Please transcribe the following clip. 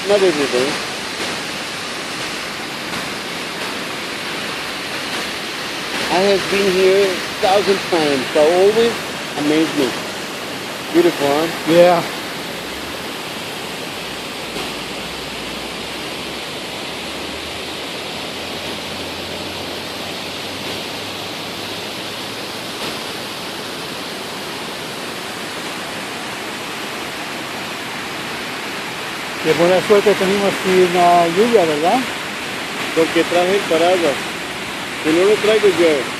Not every day. I have been here 1,000 times, so always amazed me. Beautiful, huh? Yeah. Qué buena suerte tenemos sin lluvia, ¿verdad? Porque traje el paraguas. Si no lo traigo, llueve.